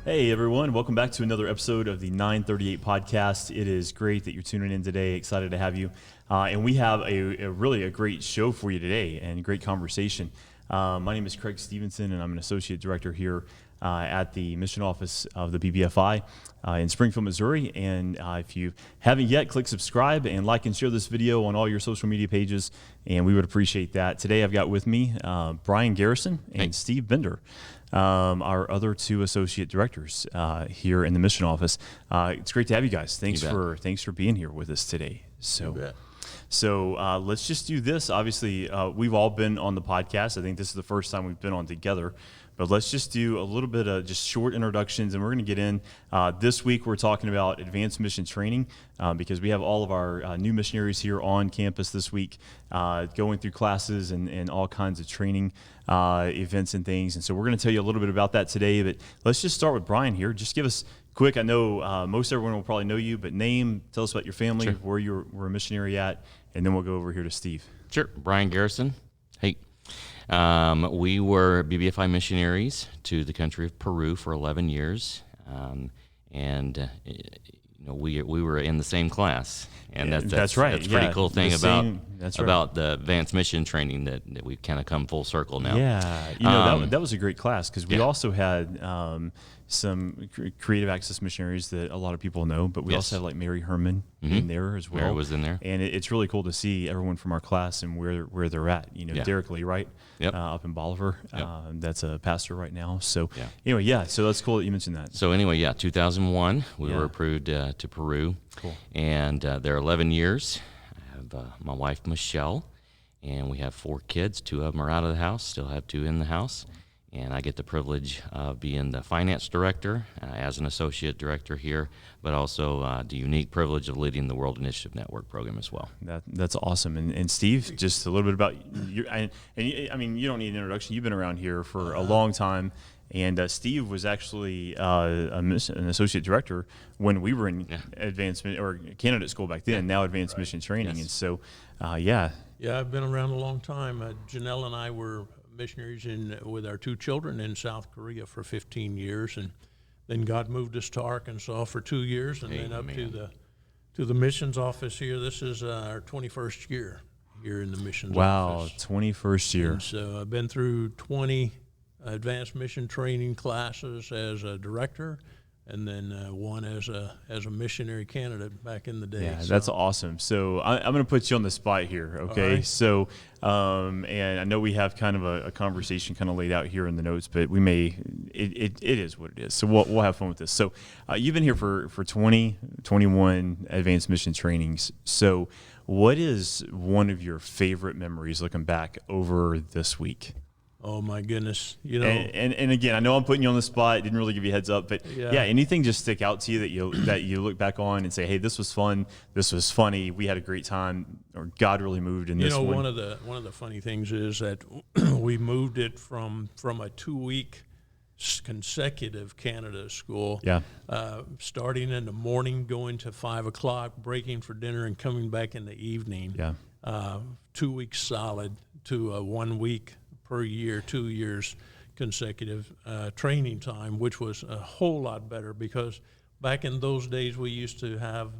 Hey everyone, welcome back to another episode of the 938 podcast. It is great that you're tuning in today. Excited to have you. And we have a really great show for you today and great conversation. My name is Craig Stevenson and I'm an associate director here at the mission office of the BBFI in Springfield, Missouri. And if you haven't yet, click subscribe and like and share this video on all your social media pages, and we would appreciate that. Today I've got with me Brian Garrison and Steve Bender, our other two associate directors here in the mission office. It's great to have you guys. Thanks for being here with us today. So let's just do this. Obviously, we've all been on the podcast. I think this is the first time we've been on together. But let's just do a little bit of just short introductions, and we're going to get in. This week, we're talking about advanced mission training because we have all of our new missionaries here on campus this week going through classes and all kinds of training events and things. And so we're going to tell you a little bit about that today. But let's just start with Brian here. Just give us quick. I know most everyone will probably know you, but name, tell us about your family, where you were a missionary at, and then we'll go over here to Steve. Sure. Brian Garrison. Hey. We were BBFI missionaries to the country of Peru for 11 years, we were in the same class, and that's right. That's a pretty cool thing about the advanced mission training that we've kind of come full circle now. Yeah, that was a great class because we also had some creative access missionaries that a lot of people know, but we also had like Mary Herman in there as well. Mary was in there, and it's really cool to see everyone from our class and where they're at. Derek Lee, right? Up in Bolivar. That's a pastor right now. So so that's cool that you mentioned that. So 2001, we were approved to Peru. Cool. And there are 11 years. I have my wife, Michelle, and we have 4 kids. 2 of them are out of the house, still have 2 in the house. And I get the privilege of being the finance director as an associate director here, but also the unique privilege of leading the World Initiative Network program as well. That's awesome. And Steve, just a little bit about you. You don't need an introduction. You've been around here for a long time. And Steve was actually an associate director when we were in advancement or candidate school back then, now advanced mission training. And so, Yeah, I've been around a long time. Janelle and I were missionaries with our 2 children in South Korea for 15 years, and then God moved us to Arkansas for 2 years, and then up to the missions office here. This is our 21st year here in the missions office. Wow, 21st year. And so I've been through 20 advanced mission training classes as a director, and then one as a missionary candidate back in the day. Yeah, that's awesome. So I'm going to put you on the spot here, okay? Right. So, and I know we have kind of a conversation kind of laid out here in the notes, but we may, it is what it is. So we'll have fun with this. So you've been here for 21 advanced mission trainings. So what is one of your favorite memories looking back over this week? Oh my goodness! And again, I know I'm putting you on the spot. Didn't really give you a heads up, but anything just stick out to you that you look back on and say, "Hey, this was fun. This was funny. We had a great time." Or God really moved in this one. One of the funny things is that we moved it from a 2-week consecutive Canada school. Starting in the morning, going to 5 o'clock, breaking for dinner, and coming back in the evening. 2 weeks solid to 1 week per year, 2 years consecutive training time, which was a whole lot better because back in those days we used to have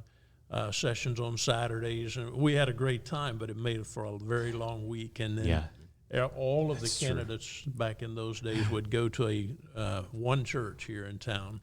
sessions on Saturdays, and we had a great time, but it made it for a very long week. And then all of the candidates back in those days would go to one church here in town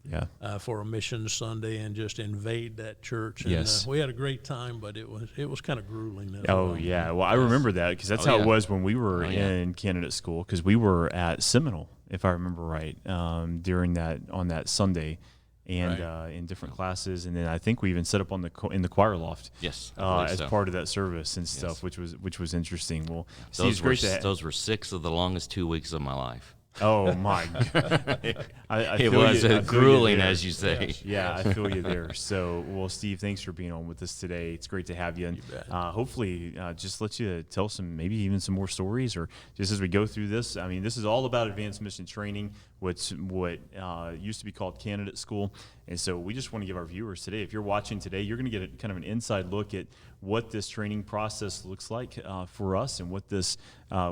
for a mission Sunday and just invade that church. And we had a great time, but it was kind of grueling. Well, I remember that because that's how it was when we were in candidate school, because we were at Seminole, if I remember right, on that Sunday. And in different classes, and then I think we even set up in the choir loft, as part of that service and stuff, which was interesting. Well, those were 6 of the longest 2 weeks of my life. Oh my God. It was grueling, as you say. Yes. I feel you there. So, well, Steve, thanks for being on with us today. It's great to have you. And hopefully, just let you tell maybe even some more stories, or just as we go through this. I mean, this is all about advanced mission training, what used to be called candidate school. And so we just want to give our viewers today, if you're watching today, you're going to get kind of an inside look at what this training process looks like for us and what this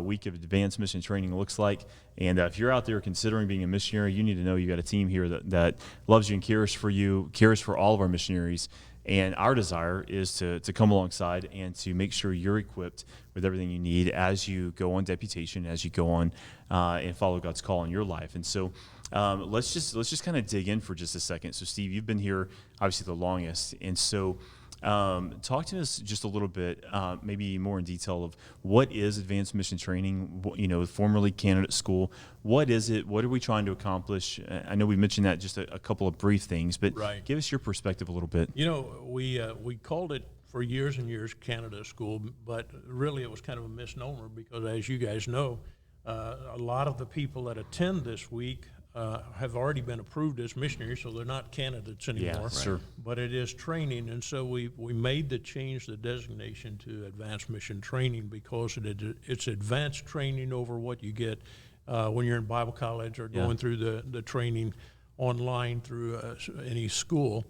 week of advanced mission training looks like. And if you're out there considering being a missionary, you need to know you got a team here that loves you and cares for you, cares for all of our missionaries. And our desire is to come alongside and to make sure you're equipped with everything you need as you go on deputation, as you go on and follow God's call in your life. And so let's just kind of dig in for just a second. So Steve, you've been here obviously the longest, and so talk to us just a little bit, maybe more in detail of what is advanced mission training, formerly candidate school. What is it? What are we trying to accomplish? I know we mentioned that just a couple of brief things, but give us your perspective a little bit. We called it for years and years Canada School, but really it was kind of a misnomer because, as you guys know, a lot of the people that attend this week have already been approved as missionaries, so they're not candidates anymore. Yeah, sure. But it is training, and so we made the designation to advanced mission training because it's advanced training over what you get when you're in Bible college or going through the training online through any school.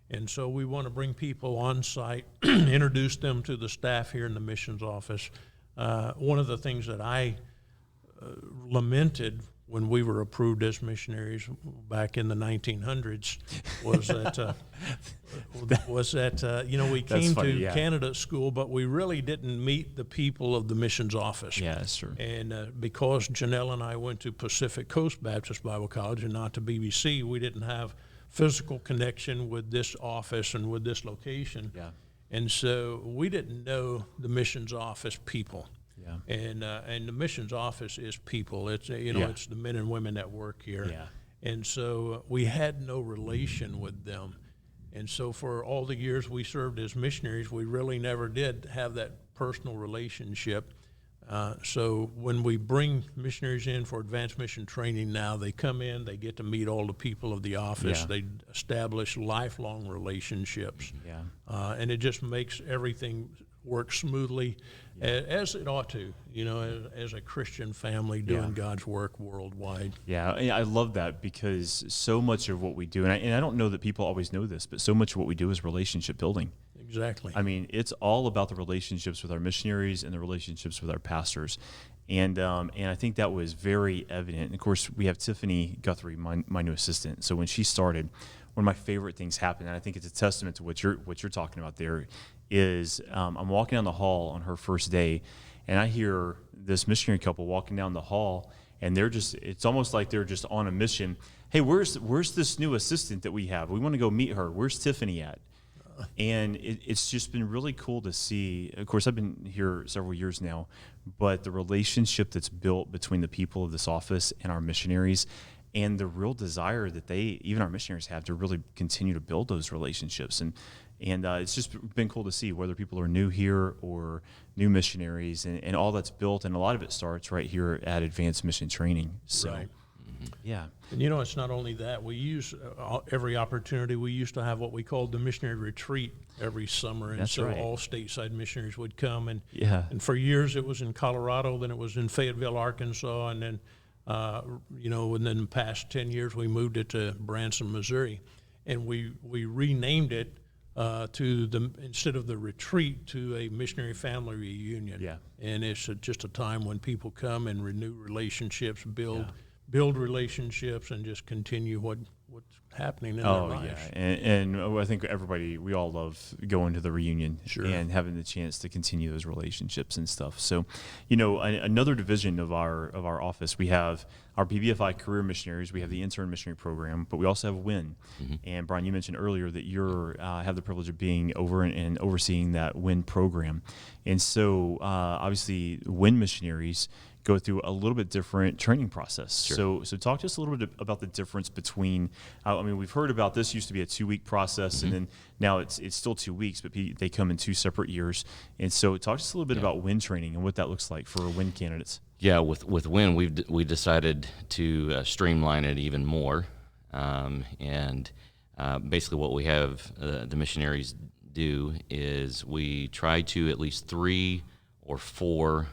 And so we want to bring people on site, introduce them to the staff here in the missions office. One of the things that I lamented when we were approved as missionaries back in the 1900s was that we came to Canada School, but we really didn't meet the people of the missions office. Yeah, that's true. And because Janelle and I went to Pacific Coast Baptist Bible College and not to BBC, we didn't have physical connection with this office and with this location. Yeah. And so we didn't know the missions office people. Yeah. And the missions office is people. It's it's the men and women that work here. Yeah. And so we had no relation with them. And so for all the years we served as missionaries, we really never did have that personal relationship. So when we bring missionaries in for advanced mission training now, they come in, they get to meet all the people of the office. Yeah. They establish lifelong relationships. Yeah. And it just makes everything work smoothly, as it ought to, as a Christian family doing God's work worldwide. Yeah, I love that because so much of what we do, and I don't know that people always know this, but so much of what we do is relationship building. Exactly. I mean, it's all about the relationships with our missionaries and the relationships with our pastors. And I think that was very evident. And of course, we have Tiffany Guthrie, my new assistant. So when she started, one of my favorite things happened, and I think it's a testament to what you're talking about there, is I'm walking down the hall on her first day, and I hear this missionary couple walking down the hall, and it's almost like they're just on a mission. Hey, where's this new assistant that we have? We want to go meet her. Where's Tiffany at? And it's just been really cool to see. Of course, I've been here several years now, but the relationship that's built between the people of this office and our missionaries, and the real desire that even our missionaries have to really continue to build those relationships. And it's just been cool to see whether people are new here or new missionaries, and all that's built. And a lot of it starts right here at Advanced Mission Training. So, right. Yeah. And it's not only that. We use every opportunity. We used to have what we called the missionary retreat every summer. And That's right. All stateside missionaries would come. And for years it was in Colorado, then it was in Fayetteville, Arkansas, and then, within the past 10 years we moved it to Branson, Missouri. And we renamed it instead of the retreat, to a missionary family reunion. Yeah. And it's just a time when people come and renew relationships, build relationships, and just continue what's happening in their lives. Yeah. And I think we all love going to the reunion. Sure. And having the chance to continue those relationships and stuff. So, another division of our office, we have our BBFI career missionaries, we have the intern missionary program, but we also have WIN. Mm-hmm. And Brian, you mentioned earlier that you have the privilege of being over and overseeing that WIN program. And so obviously WIN missionaries go through a little bit different training process. Sure. So talk to us a little bit about the difference between, we've heard about this used to be a 2-week process, mm-hmm. and then now it's still 2 weeks, but they come in 2 separate years. And so talk to us a little bit about WIN training and what that looks like for WIN candidates. Yeah, with WIN, we decided to streamline it even more. Basically what we have the missionaries do is we try to at least 3 or 4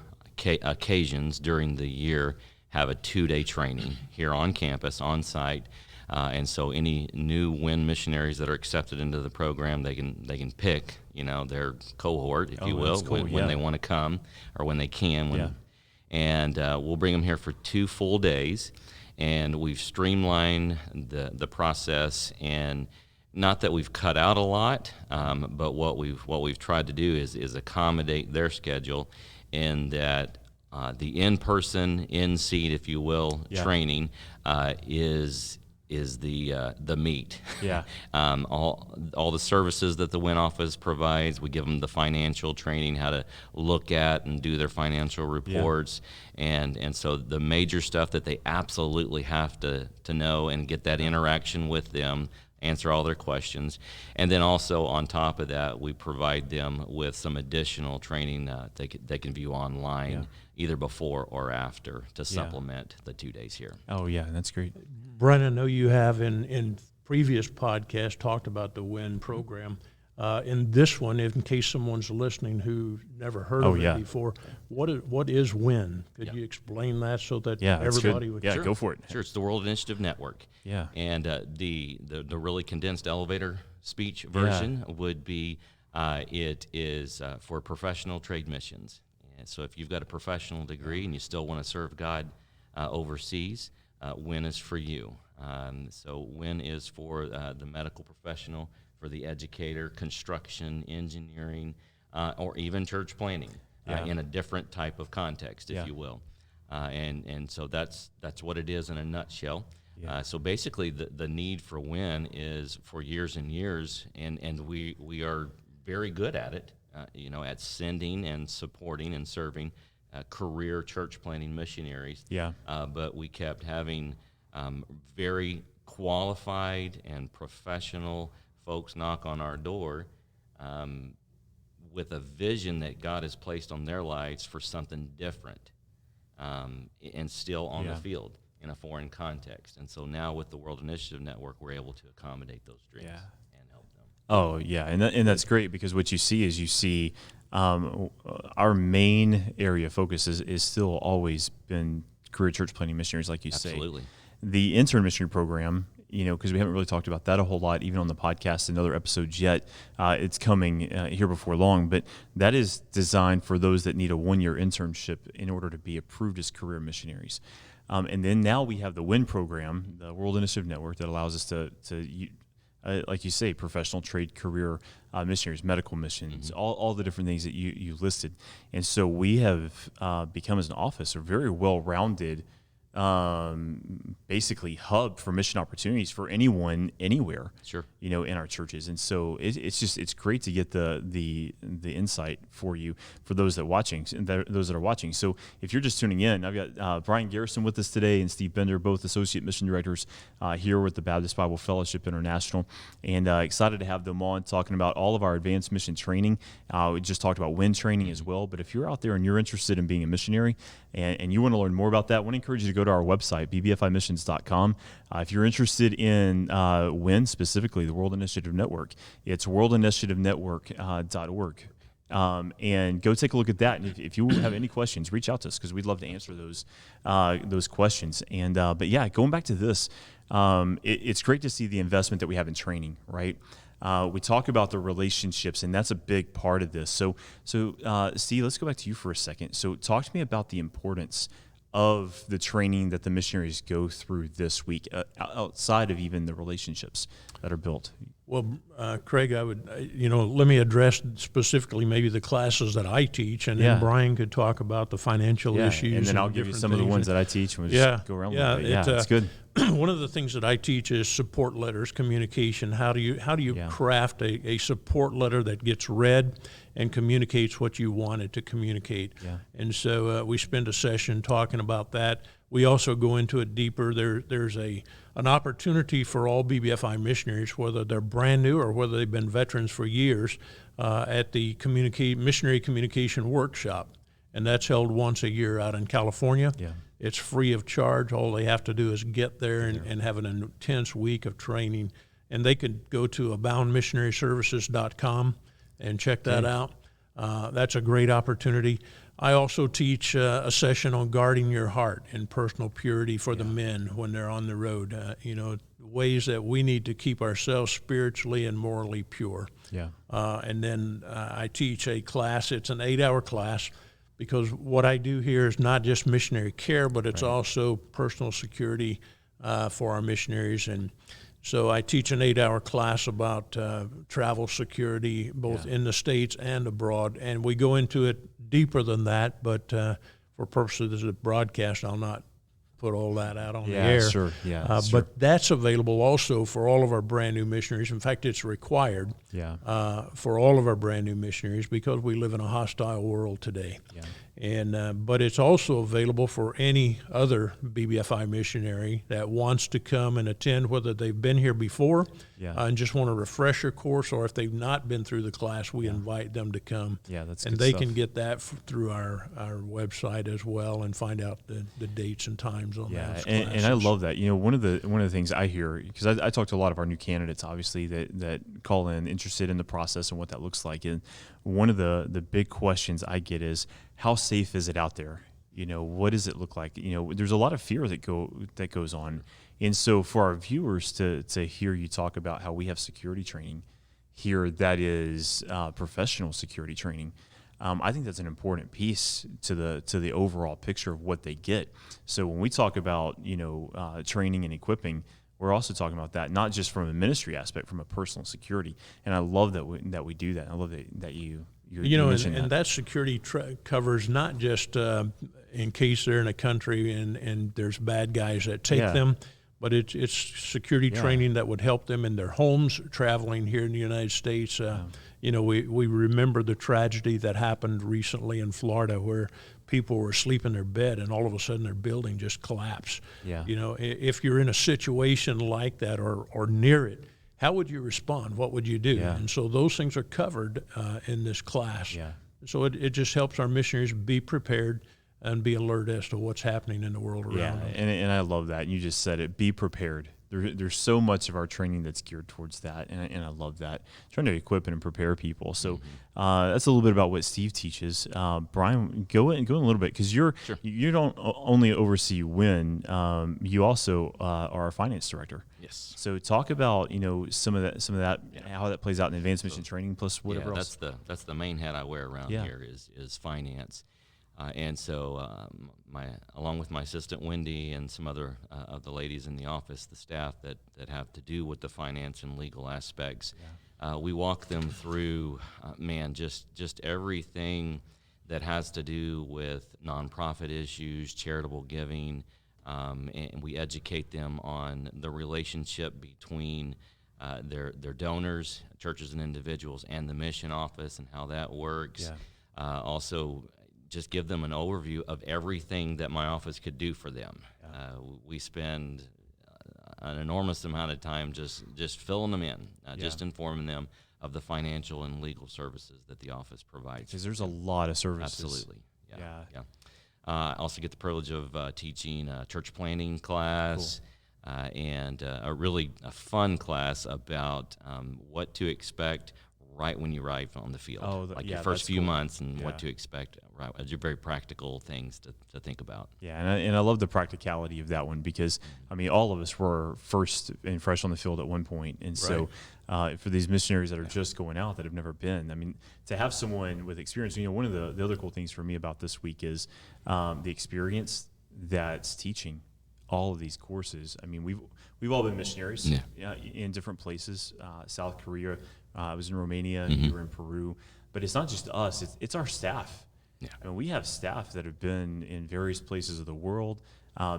occasions during the year have a 2-day training here on campus, on site, and so any new WIN missionaries that are accepted into the program, they can pick their cohort, if you will, that's cool, when they want to come or when they can. And we'll bring them here for 2 full days, and we've streamlined the process. And not that we've cut out a lot, but what we've tried to do is accommodate their schedule, in that the in-person, in-seat, if you will, training is the meat. Yeah. All the services that the WIN office provides, we give them the financial training, how to look at and do their financial reports, and so the major stuff that they absolutely have to know and get that interaction with them, answer all their questions. And then also on top of that, we provide them with some additional training they can view online, either before or after, to supplement the 2 days here. Oh, yeah, that's great. Brent, I know you have in previous podcasts talked about the WIN program. In this one, in case someone's listening who never heard of it before, what is WIN? Could you explain that so that everybody would? Yeah, go for it. Sure, it's the World Initiative Network. Yeah. And the really condensed elevator speech version would be, it is for professional trade missions. And so if you've got a professional degree and you still want to serve God overseas, WIN is for you. So WIN is for the medical professional, for the educator, construction, engineering, or even church planning in a different type of context, if you will. And so that's what it is in a nutshell. So basically the need for WIN is for years and years, and we are very good at it, at sending and supporting and serving career church planting missionaries. But we kept having very qualified and professional folks knock on our door with a vision that God has placed on their lives for something different, and still on the field in a foreign context. And so now with the World Initiative Network, we're able to accommodate those dreams and help them. Oh, yeah, and that's great, because what you see our main area of focus is still always been career church planting missionaries, like you say. Absolutely. The intern missionary program, because we haven't really talked about that a whole lot, even on the podcast and other episodes yet. It's coming here before long, but that is designed for those that need a 1-year internship in order to be approved as career missionaries. And then now we have the WIN program, the World Initiative Network, that allows us to like you say, professional trade career missionaries, medical missions, all the different things that you listed. And so we have become, as an office, a very well-rounded basically hub for mission opportunities for anyone, anywhere. Sure. In our churches. And so it's great to get the insight for you, for those that are watching. So if you're just tuning in, I've got Brian Garrison with us today and Steve Bender, both associate mission directors here with the Baptist Bible Fellowship International, and excited to have them on talking about all of our advanced mission training. We just talked about WIN training as well. But if you're out there and you're interested in being a missionary and you want to learn more about that, I want to encourage you to go to our website, bbfimissions.com. If you're interested in WIN, specifically the World Initiative Network, it's worldinitiativenetwork.org. And go take a look at that. And if you have any questions, reach out to us, because we'd love to answer those questions. And but yeah, going back to this, it's great to see the investment that we have in training, right? We talk about the relationships, and that's a big part of this. So Steve, let's go back to you for a second. So talk to me about the importance of the training that the missionaries go through this week, outside of even the relationships that are built. Well, Craig, I would, let me address specifically maybe the classes that I teach, and then Brian could talk about the financial issues. And then I'll give you some of the ones that I teach, and we'll just go around with it. Yeah, it's good. One of the things that I teach is support letters, communication. How do you craft a support letter that gets read and communicates what you want it to communicate? Yeah. And so we spend a session talking about that. We also go into it deeper. There's an opportunity for all BBFI missionaries, whether they're brand new or whether they've been veterans for years, at the Missionary Communication Workshop. And that's held once a year out in California. Yeah. It's free of charge. All they have to do is get there and have an intense week of training. And they could go to aboundmissionaryservices.com and check that out. That's a great opportunity. I also teach a session on guarding your heart and personal purity for the men when they're on the road. ways that we need to keep ourselves spiritually and morally pure. Yeah. And then I teach a class. It's an 8-hour class, because what I do here is not just missionary care, but it's also personal security for our missionaries. And so I teach an 8-hour class about travel security, both in the States and abroad. And we go into it deeper than that, but for purposes of broadcast, I'll not put all that out on the air. Sure. Yeah, sure. But that's available also for all of our brand new missionaries. In fact, it's required for all of our brand new missionaries, because we live in a hostile world today. Yeah. And but it's also available for any other BBFI missionary that wants to come and attend, whether they've been here before and just want a refresher course, or if they've not been through the class, we invite them to come. Yeah, that's and good they stuff. can get that through our website as well, and find out the dates and times on those and I classes. love that. You know, one of the things I hear, because I talk to a lot of our new candidates, obviously, that call in interested in the process and what that looks like. And one of the big questions I get is, how safe is it out there? You know, what does it look like? You know, there's a lot of fear that goes on. And so for our viewers to hear you talk about how we have security training here that is professional security training, I think that's an important piece to the overall picture of what they get. So when we talk about, you know, training and equipping, we're also talking about that, not just from a ministry aspect, from a personal security. And I love that we do that. I love that you mentioned and that security covers not just in case they're in a country and there's bad guys that take them, but it's security training that would help them in their homes, traveling here in the United States. You know, we remember the tragedy that happened recently in Florida, where people were asleep in their bed and all of a sudden their building just collapsed. Yeah. You know, if you're in a situation like that or near it, how would you respond? What would you do? Yeah. And so those things are covered in this class. Yeah. So it just helps our missionaries be prepared and be alert as to what's happening in the world around them. And I love that. You just said it. Be prepared. There's so much of our training that's geared towards that, and I love that. Trying to equip and prepare people. So that's a little bit about what Steve teaches. Brian, go in a little bit, because you don't only oversee WIN, you also are a finance director. Yes. So talk about, you know, some of that how that plays out in advanced mission training, plus whatever else. That's the main hat I wear around here is finance. And so along with my assistant Wendy and some other of the ladies in the office, the staff that have to do with the finance and legal aspects, we walk them through, just everything that has to do with nonprofit issues, charitable giving, and we educate them on the relationship between their donors, churches and individuals, and the mission office, and how that works. Also, just give them an overview of everything that my office could do for them. We spend an enormous amount of time just filling them in, just informing them of the financial and legal services that the office provides. Because there's a lot of services. Absolutely. Yeah. I also get the privilege of teaching a church planning class. And a fun class about what to expect right when you arrive on the field, your first few months, and what to expect. Right, very practical things to think about. Yeah, and I love the practicality of that one, because I mean, all of us were first and fresh on the field at one point, and so for these missionaries that are just going out, that have never been, I mean, to have someone with experience. You know, one of the other cool things for me about this week is the experience that's teaching all of these courses. I mean, we've all been missionaries in different places. South Korea, I was in Romania, and we were in Peru. But it's not just us; it's our staff. Yeah. I mean, we have staff that have been in various places of the world,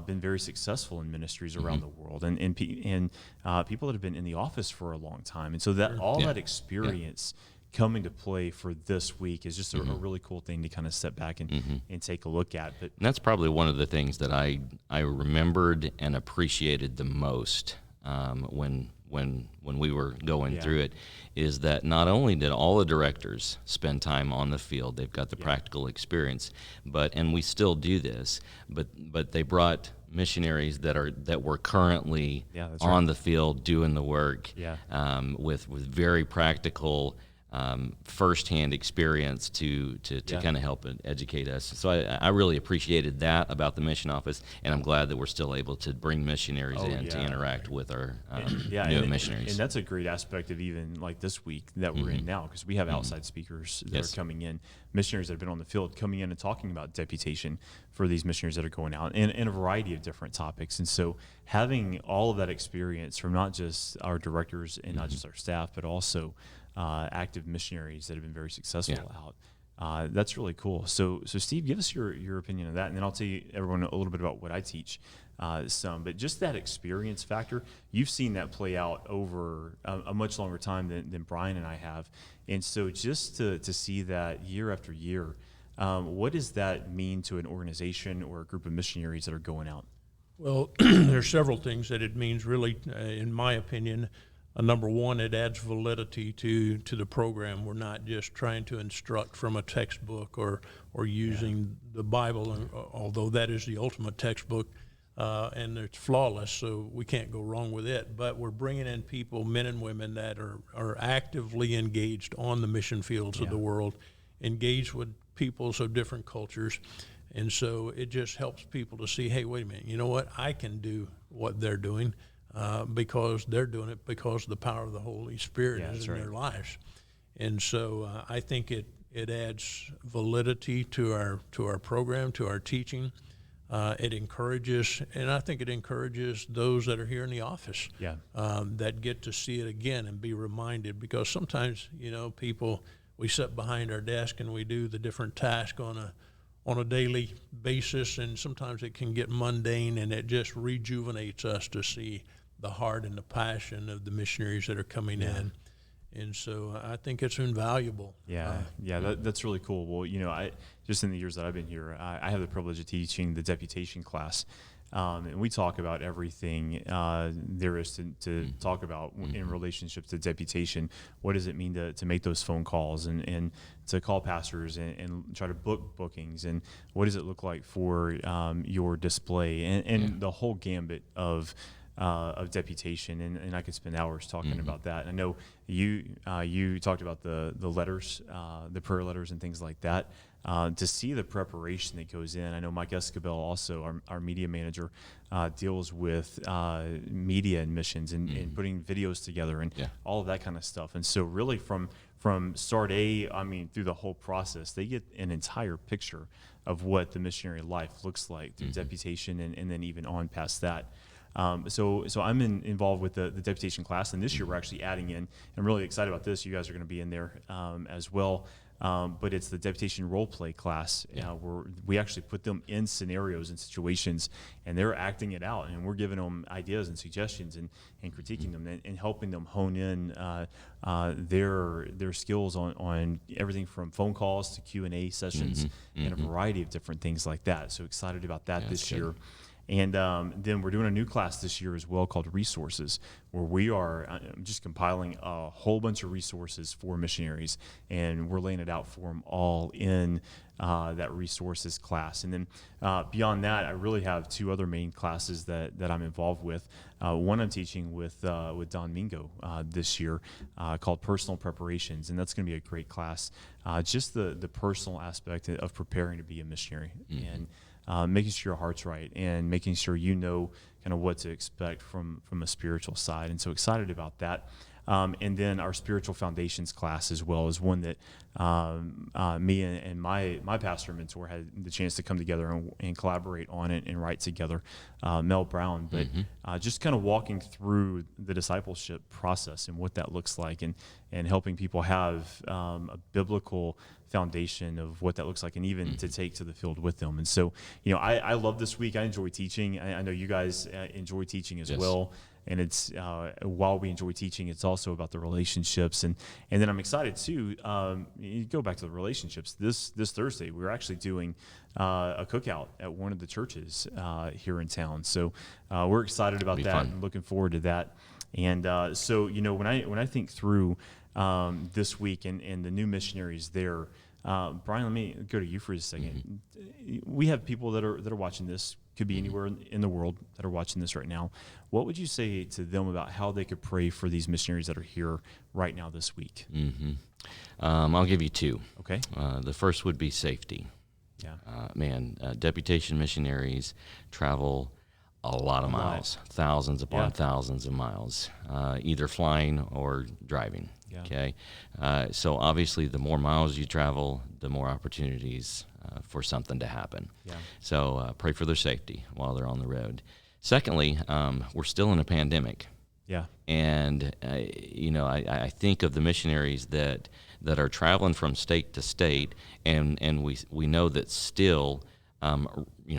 been very successful in ministries around the world, and people that have been in the office for a long time. And so that that experience coming to play for this week is just a really cool thing to kind of step back and take a look at. But and that's probably one of the things that I remembered and appreciated the most when we were going through it, is that not only did all the directors spend time on the field, they've got the practical experience, and we still do this, but they brought missionaries that were currently on the field doing the work with very practical firsthand experience to kind of help and educate us. So I really appreciated that about the mission office, and I'm glad that we're still able to bring missionaries to interact with our new missionaries. And that's a great aspect of even like this week that we're in now, because we have outside speakers that are coming in, missionaries that have been on the field coming in and talking about deputation for these missionaries that are going out in a variety of different topics. And so having all of that experience from not just our directors and not just our staff, but also active missionaries that have been very successful out. That's really cool. So Steve, give us your opinion of that, and then I'll tell you everyone a little bit about what I teach. But just that experience factor, you've seen that play out over a much longer time than Brian and I have. And so just to see that year after year, what does that mean to an organization or a group of missionaries that are going out? Well, there's several things that it means, really, in my opinion. Number one, it adds validity to the program. We're not just trying to instruct from a textbook or using the Bible, although that is the ultimate textbook, and it's flawless, so we can't go wrong with it. But we're bringing in people, men and women, that are actively engaged on the mission fields of the world, engaged with peoples of different cultures. And so it just helps people to see, hey, wait a minute, you know what? I can do what they're doing. Because they're doing it because the power of the Holy Spirit is in their lives. And so I think it adds validity to our program, to our teaching. It encourages, and I think it encourages those that are here in the office that get to see it again and be reminded, because sometimes, people, we sit behind our desk and we do the different tasks on a daily basis, and sometimes it can get mundane, and it just rejuvenates us to see the heart and the passion of the missionaries that are coming in. And so I think it's invaluable. That's really cool. Well, I just in the years that I've been here, I have the privilege of teaching the deputation class. And we talk about everything there is to talk about in relationship to deputation. What does it mean to make those phone calls and to call pastors and try to book bookings? And what does it look like for your display and the whole gambit of deputation, and I could spend hours talking about that. And I know you talked about the letters, the prayer letters and things like that. To see the preparation that goes in. I know Mike Escabel, also our media manager, deals with media and missions and putting videos together and all of that kind of stuff. And so really from start through the whole process, they get an entire picture of what the missionary life looks like through deputation and then even on past that. So I'm involved with the deputation class, and this year we're actually adding in. I'm really excited about this. You guys are going to be in there as well. But it's the deputation role play class where we actually put them in scenarios and situations, and they're acting it out, and we're giving them ideas and suggestions and critiquing them and helping them hone in their skills on everything from phone calls to Q&A sessions and a variety of different things like that. So excited about that this year. And then we're doing a new class this year as well called Resources, where we are just compiling a whole bunch of resources for missionaries, and we're laying it out for them all in that resources class. And then beyond that, I really have two other main classes that I'm involved with. One I'm teaching with Don Mingo this year called Personal Preparations, and that's going to be a great class. Just the personal aspect of preparing to be a missionary and making sure your heart's right and making sure you know kind of what to expect from a spiritual side. And so excited about that. And then our spiritual foundations class as well is one that me and my pastor mentor had the chance to come together and collaborate on it and write together, Mel Brown. But just kind of walking through the discipleship process and what that looks like and helping people have a biblical foundation of what that looks like and even to take to the field with them. And so, I love this week. I enjoy teaching. I know you guys enjoy teaching as well. And it's while we enjoy teaching, it's also about the relationships. And then I'm excited too. You go back to the relationships. This Thursday, we're actually doing a cookout at one of the churches here in town. So we're excited about that and looking forward to that. And so when I think through this week and the new missionaries there, Brian, let me go to you for a second. We have people that are watching this could be anywhere in the world that are watching this right now, what would you say to them about how they could pray for these missionaries that are here right now this week? I'll give you two. Okay. The first would be safety. Yeah. Deputation missionaries travel a lot of miles, thousands upon thousands of miles, either flying or driving. Yeah. Okay, so obviously the more miles you travel, the more opportunities for something to happen. Yeah. So pray for their safety while they're on the road. Secondly, we're still in a pandemic. Yeah. And I think of the missionaries that are traveling from state to state, and we know that still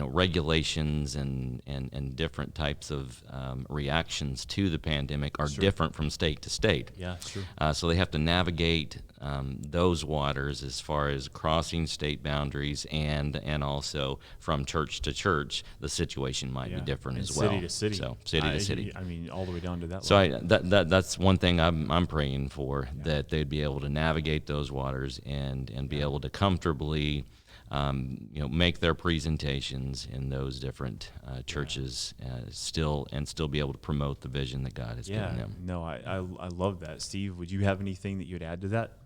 regulations and different types of reactions to the pandemic are different from state to state. Yeah, sure. So they have to navigate those waters as far as crossing state boundaries, and also from church to church, the situation might be different and as well. City to city. So city to city. I mean, all the way down to that So level. that's one thing I'm praying for, that they'd be able to navigate those waters and be able to comfortably make their presentations in those different churches, still be able to promote the vision that God has given them. No, I love that. Steve, would you have anything that you'd add to that?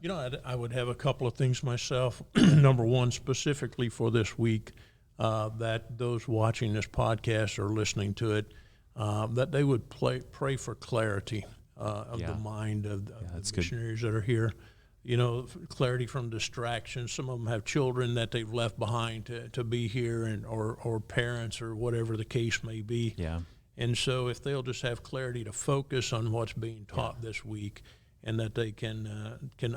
I would have a couple of things myself. Number one, specifically for this week, that those watching this podcast or listening to it, that they would pray for clarity of the mind of the missionaries that are here. Clarity from distractions. Some of them have children that they've left behind to be here, or parents, or whatever the case may be. Yeah. And so if they'll just have clarity to focus on what's being taught this week, and that they can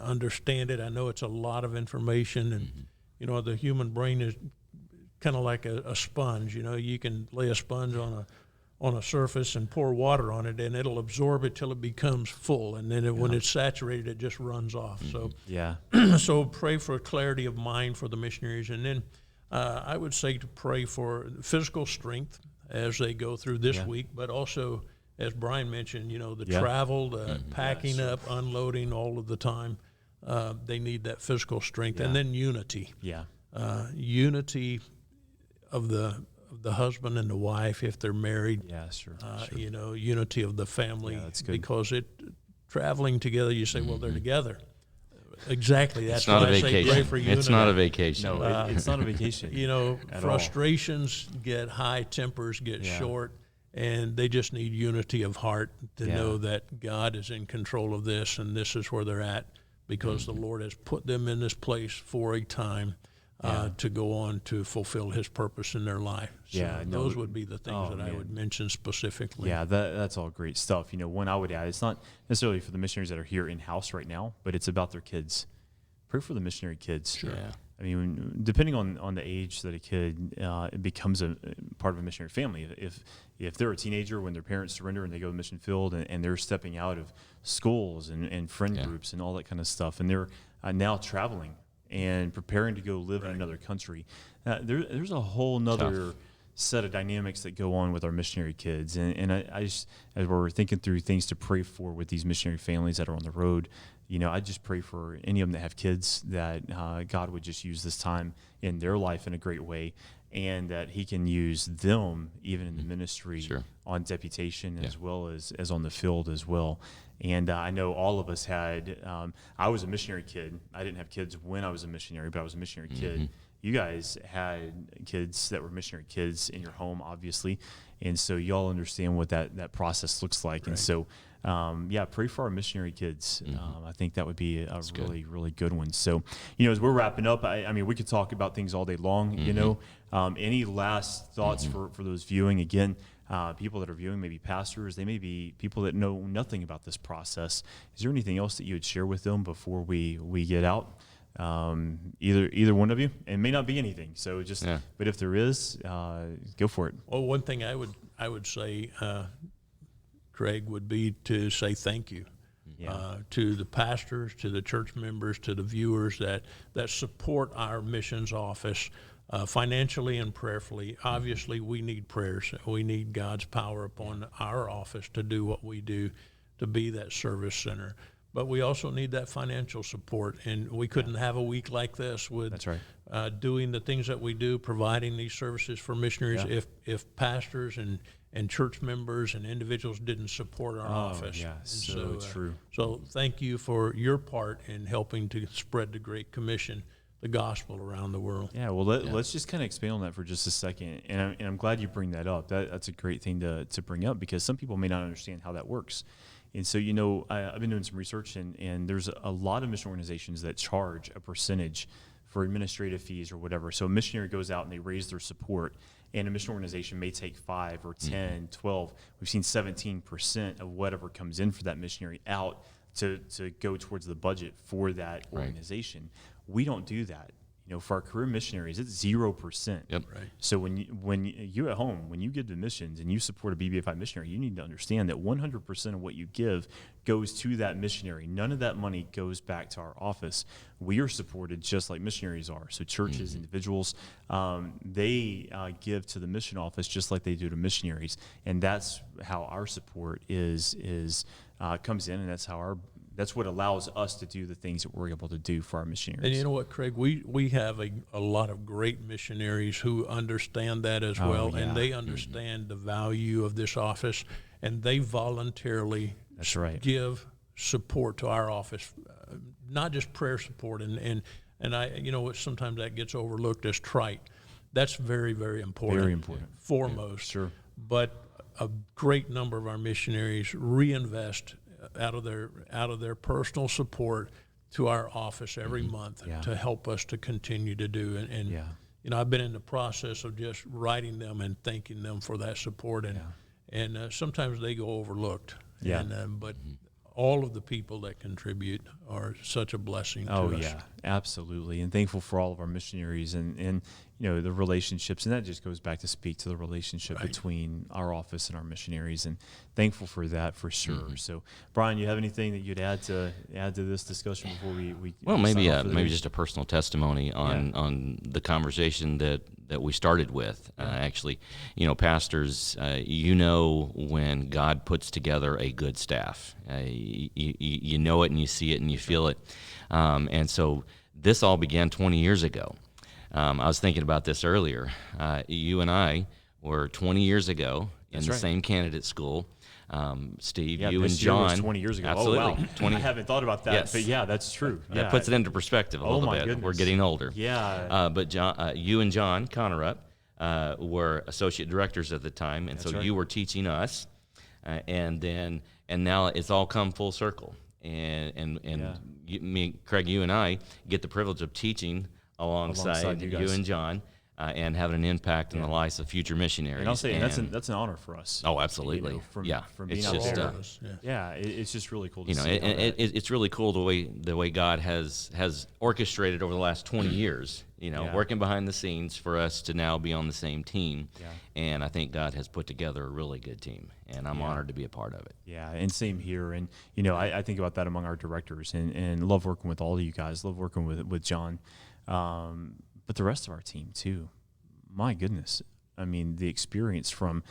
understand it. I know it's a lot of information, and the human brain is kind of like a sponge. You can lay a sponge on a surface and pour water on it, and it'll absorb it till it becomes full, and then when it's saturated, it just runs off. So so pray for clarity of mind for the missionaries, and then I would say to pray for physical strength as they go through this week, but also, as Brian mentioned, the travel, packing up, unloading all of the time. They need that physical strength, and then unity. Unity of the husband and the wife if they're married. Unity of the family. That's good. Because traveling together, you say, well, they're together. Exactly. That's not why a I say vacation. pray for unity. It's not a vacation. No, it's not a vacation. Frustrations get high, tempers get short, and they just need unity of heart to know that God is in control of this, and this is where they're at, because the Lord has put them in this place for a time. To go on to fulfill His purpose in their life. So those would be the things that I would mention specifically. Yeah, that's all great stuff. One I would add, it's not necessarily for the missionaries that are here in-house right now, but it's about their kids. Pray for the missionary kids. Sure. Yeah. I mean, depending on the age that a kid becomes a part of a missionary family, if they're a teenager when their parents surrender and they go to the mission field and they're stepping out of schools and friend groups and all that kind of stuff, and they're now traveling and preparing to go live in another country, there's a whole nother set of dynamics that go on with our missionary kids. And I just, as we're thinking through things to pray for with these missionary families that are on the road, I just pray for any of them that have kids, that God would just use this time in their life in a great way, and that He can use them even in the ministry on deputation as well as on the field as well. And I know all of us had, I was a missionary kid. I didn't have kids when I was a missionary, but I was a missionary kid. You guys had kids that were missionary kids in your home, obviously. And so y'all understand what that process looks like. And so, pray for our missionary kids. I think that would be a really, really good one. So, as we're wrapping up, I mean, we could talk about things all day long, any last thoughts for those viewing? Again, people that are viewing, maybe pastors, they may be people that know nothing about this process. Is there anything else that you would share with them before we get out? Either one of you, and it may not be anything. So but if there is, go for it. Well, one thing I would say, Craig, would be to say thank you to the pastors, to the church members, to the viewers that support our missions office. Financially and prayerfully. Obviously, we need prayers. We need God's power upon our office to do what we do, to be that service center. but we also need that financial support. And we couldn't have a week like this with That's right. doing the things that we do, providing these services for missionaries, if pastors and church members and individuals didn't support our office. Yeah, And so true. So thank you for your part in helping to spread the Great Commission, the gospel around the world. Yeah, well, let's just kind of expand on that for just a second. And I'm glad you bring that up. That's a great thing to bring up, because some people may not understand how that works. And so, I've been doing some research, and there's a lot of mission organizations that charge a percentage for administrative fees or whatever. So a missionary goes out and they raise their support, and a mission organization may take 5 or 10, 12. We've seen 17% of whatever comes in for that missionary out to go towards the budget for that organization. We don't do that. For our career missionaries, it's 0%. Yep. Right. So when you at home, when you give to missions and you support a BBFI missionary, you need to understand that 100% of what you give goes to that missionary. None of that money goes back to our office. We are supported just like missionaries are. So churches, individuals, they give to the mission office just like they do to missionaries, and that's how our support comes in, and that's what allows us to do the things that we're able to do for our missionaries. And you know what, Craig? We have a lot of great missionaries who understand that as well, and they understand the value of this office, and they voluntarily give support to our office, not just prayer support. And sometimes that gets overlooked as trite. That's very, very important. Very important. Foremost. Yeah, sure. But a great number of our missionaries reinvest out of their personal support to our office every month to help us to continue to do. And I've been in the process of just writing them and thanking them for that support, and sometimes they go overlooked. Yeah. But all of the people that contribute are such a blessing to us. Oh, yeah, absolutely. And thankful for all of our missionaries and the relationships. And that just goes back to speak to the relationship between our office and our missionaries. And thankful for that for sure. So, Brian, you have anything that you'd add to this discussion before we Well, maybe just a personal testimony on the conversation that we started with. Actually, pastors, when God puts together a good staff, you know it and you see it and you feel it. And so this all began 20 years ago. I was thinking about this earlier. You and I were 20 years ago in the same candidate school. Steve, you and John. Was 20 years ago. Absolutely. Oh, wow. I haven't thought about that, but yeah, that's true. That puts it into perspective a little bit. Goodness. We're getting older. Yeah. But John, you and John Connerup were associate directors at the time, and so you were teaching us, and now it's all come full circle. And Craig, you and I get the privilege of teaching alongside you and John, and having an impact in the lives of future missionaries. And I'll say, that's an honor for us. Oh, absolutely. From being out there. It's just really cool to see. It's really cool the way God has orchestrated over the last 20 years. Working behind the scenes for us to now be on the same team. Yeah. And I think God has put together a really good team, and I'm honored to be a part of it. Yeah, and same here. And I think about that among our directors, and love working with all of you guys. Love working with John. But the rest of our team too. My goodness. I mean, the experience from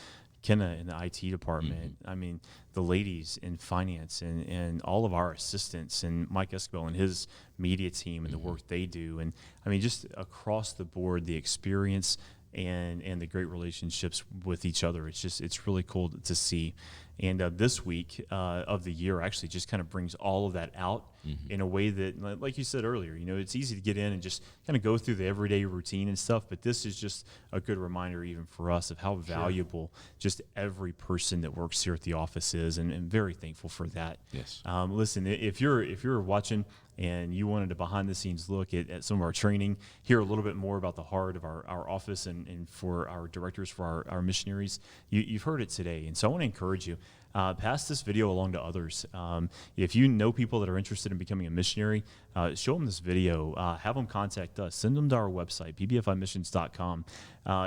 Kenna in the IT department. I mean, the ladies in finance and all of our assistants, and Mike Esquivel and his media team and the work they do. And I mean, just across the board, the experience and the great relationships with each other. It's really cool to see. And this week of the year actually just kind of brings all of that out in a way that, like you said earlier, it's easy to get in and just kind of go through the everyday routine and stuff, but this is just a good reminder even for us of how valuable just every person that works here at the office is, and very thankful for that. Yes. Listen, if you're watching and you wanted a behind-the-scenes look at some of our training, hear a little bit more about the heart of our office and for our directors, for our missionaries, you've heard it today. And so I want to encourage you, pass this video along to others. If you know people that are interested in becoming a missionary, show them this video. Have them contact us. Send them to our website, bbfimissions.com.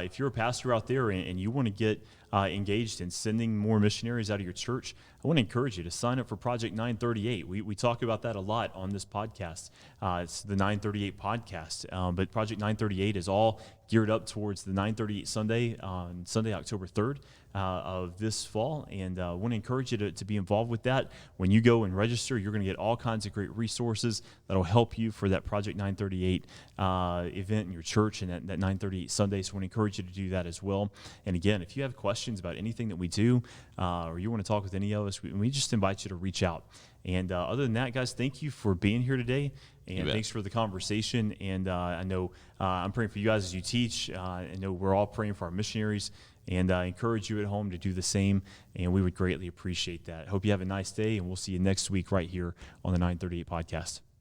if you're a pastor out there and you want to get engaged in sending more missionaries out of your church, I want to encourage you to sign up for Project 938. We talk about that a lot on this podcast. It's the 938 podcast, but Project 938 is all geared up towards the 938 Sunday on Sunday, October 3rd of this fall, and I want to encourage you to be involved with that. When you go and register, you're going to get all kinds of great resources that will help you for that Project 938 event in your church and that 938 Sunday, so I want to encourage you to do that as well. And again, if you have questions about anything that we do or you want to talk with any of us, we just invite you to reach out. And other than that, guys, thank you for being here today, and thanks for the conversation. And I know I'm praying for you guys as you teach. I know we're all praying for our missionaries, and I encourage you at home to do the same, and we would greatly appreciate that. Hope you have a nice day, and we'll see you next week right here on the 938 podcast.